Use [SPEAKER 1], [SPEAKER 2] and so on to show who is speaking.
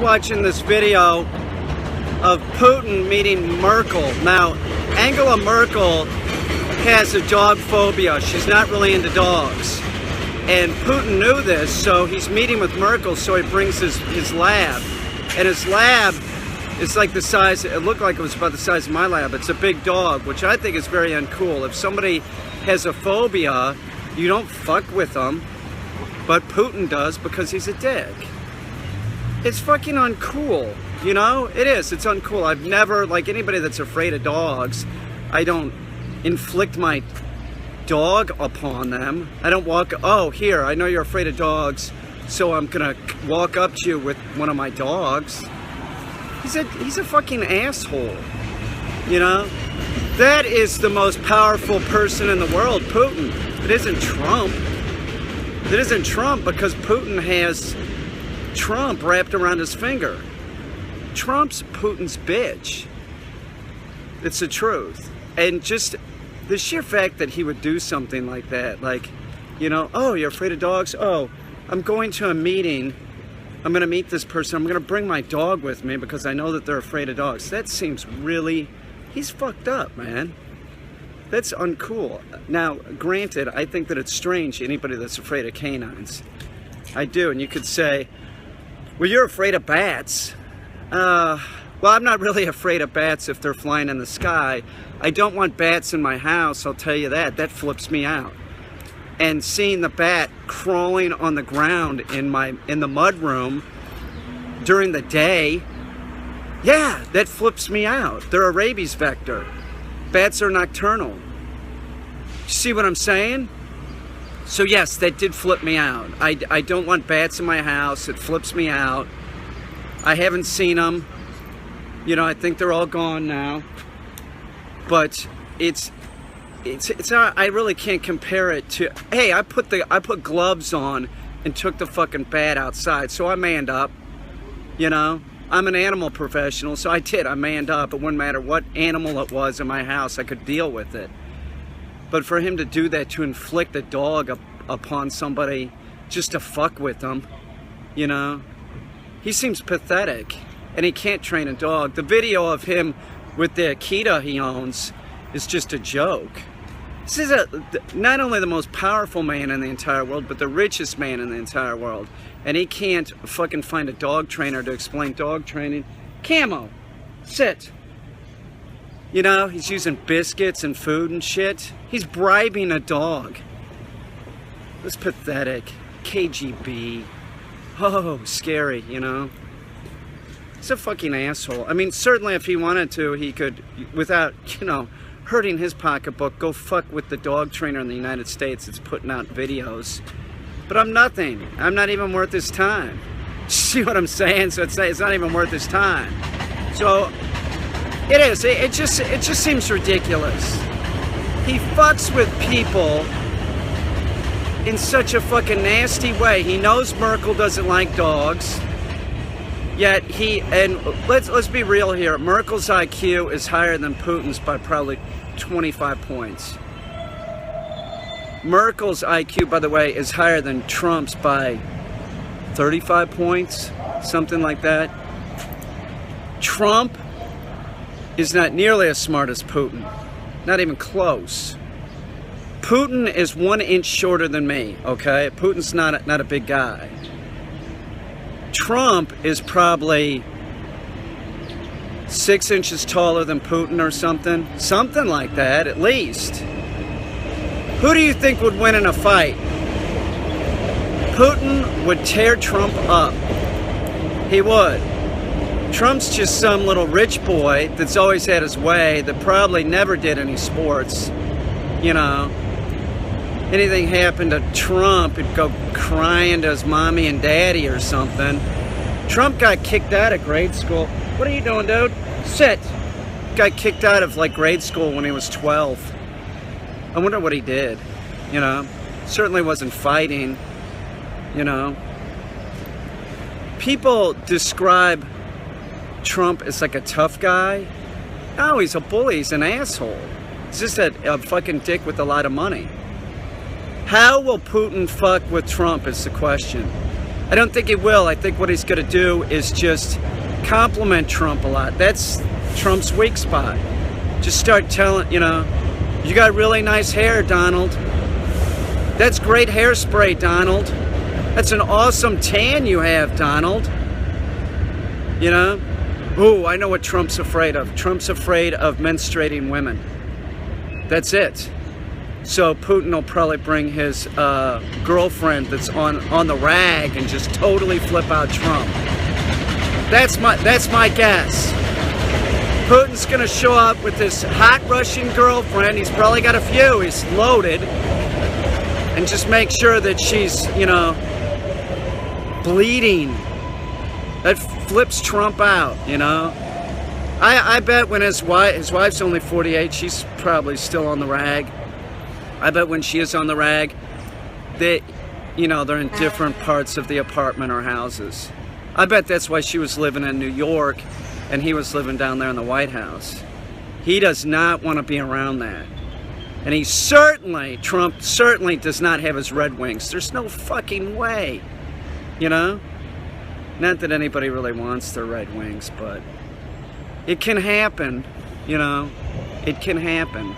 [SPEAKER 1] watching this video of Putin meeting Merkel. Now, Angela Merkel has a dog phobia. She's not really into dogs. And Putin knew this, so he's meeting with Merkel, so he brings his lab. And his lab is like the size, it looked like it was about the size of my lab. It's a big dog, which I think is very uncool. If somebody has a phobia, you don't fuck with them. But Putin does because he's a dick. It's fucking uncool, you know? It is, it's uncool. I've never, like anybody that's afraid of dogs, I don't inflict my dog upon them. I don't walk, oh, here, I know you're afraid of dogs, so I'm gonna walk up to you with one of my dogs. He's a fucking asshole, you know? That is the most powerful person in the world, Putin. It isn't Trump. It isn't Trump because Putin has Trump wrapped around his finger. Trump's Putin's bitch. It's the truth. And just the sheer fact that he would do something like that, like, you know, oh, you're afraid of dogs? Oh, I'm going to a meeting. I'm going to meet this person. I'm going to bring my dog with me because I know that they're afraid of dogs. That seems really, he's fucked up, man. That's uncool. Now, granted, I think that it's strange, anybody that's afraid of canines. I do, and you could say, well, you're afraid of bats. Well, I'm not really afraid of bats if they're flying in the sky. I don't want bats in my house, I'll tell you that. That flips me out. And seeing the bat crawling on the ground in the mudroom during the day, yeah, that flips me out. They're a rabies vector. Bats are nocturnal. See what I'm saying? So yes, that did flip me out. I don't want bats in my house. It flips me out. I haven't seen them. You know, I think they're all gone now. But it's I really can't compare it to, hey, I put gloves on and took the fucking bat outside. So I manned up, you know? I'm an animal professional, so I manned up. It wouldn't matter what animal it was in my house, I could deal with it. But for him to do that, to inflict a dog upon somebody just to fuck with them, you know, he seems pathetic. And he can't train a dog. The video of him with the Akita he owns is just a joke. This is not only the most powerful man in the entire world, but the richest man in the entire world. And he can't fucking find a dog trainer to explain dog training. Camo, sit. You know, he's using biscuits and food and shit. He's bribing a dog. It's pathetic. KGB. Oh, scary, you know. He's a fucking asshole. I mean, certainly if he wanted to, he could, without, you know, hurting his pocketbook, go fuck with the dog trainer in the United States that's putting out videos. But I'm nothing. I'm not even worth his time. See what I'm saying? So it's not even worth his time. So it is. It just seems ridiculous. He fucks with people in such a fucking nasty way. He knows Merkel doesn't like dogs. Yet let's be real here. Merkel's IQ is higher than Putin's by probably 25 points. Merkel's IQ, by the way, is higher than Trump's by 35 points, something like that. Trump is not nearly as smart as Putin. Not even close. Putin is 1 inch shorter than me, okay? Putin's not a big guy. Trump is probably 6 inches taller than Putin or something. Something like that, at least. Who do you think would win in a fight? Putin would tear Trump up. He would. Trump's just some little rich boy that's always had his way, that probably never did any sports. You know, anything happened to Trump, he'd go crying to his mommy and daddy or something. Trump got kicked out of grade school. What are you doing, dude? Sit. Got kicked out of like grade school when he was 12. I wonder what he did, you know. Certainly wasn't fighting, you know. People describe Trump as like a tough guy. No, he's a bully, he's an asshole. He's just a fucking dick with a lot of money. How will Putin fuck with Trump is the question. I don't think he will. I think what he's going to do is just compliment Trump a lot. That's Trump's weak spot. Just start telling, you know, you got really nice hair, Donald. That's great hairspray, Donald. That's an awesome tan you have, Donald. You know? Ooh, I know what Trump's afraid of. Trump's afraid of menstruating women. That's it. So Putin will probably bring his girlfriend that's on the rag and just totally flip out Trump. That's my guess. Putin's gonna show up with this hot Russian girlfriend. He's probably got a few. He's loaded, and just make sure that she's, you know, bleeding. That flips Trump out, you know. I bet when his wife's only 48, she's probably still on the rag. I bet when she is on the rag, they, you know, they're in different parts of the apartment or houses. I bet that's why she was living in New York and he was living down there in the White House. He does not want to be around that. And he certainly, Trump certainly does not have his Red Wings. There's no fucking way, you know? Not that anybody really wants their Red Wings, but it can happen, you know? It can happen.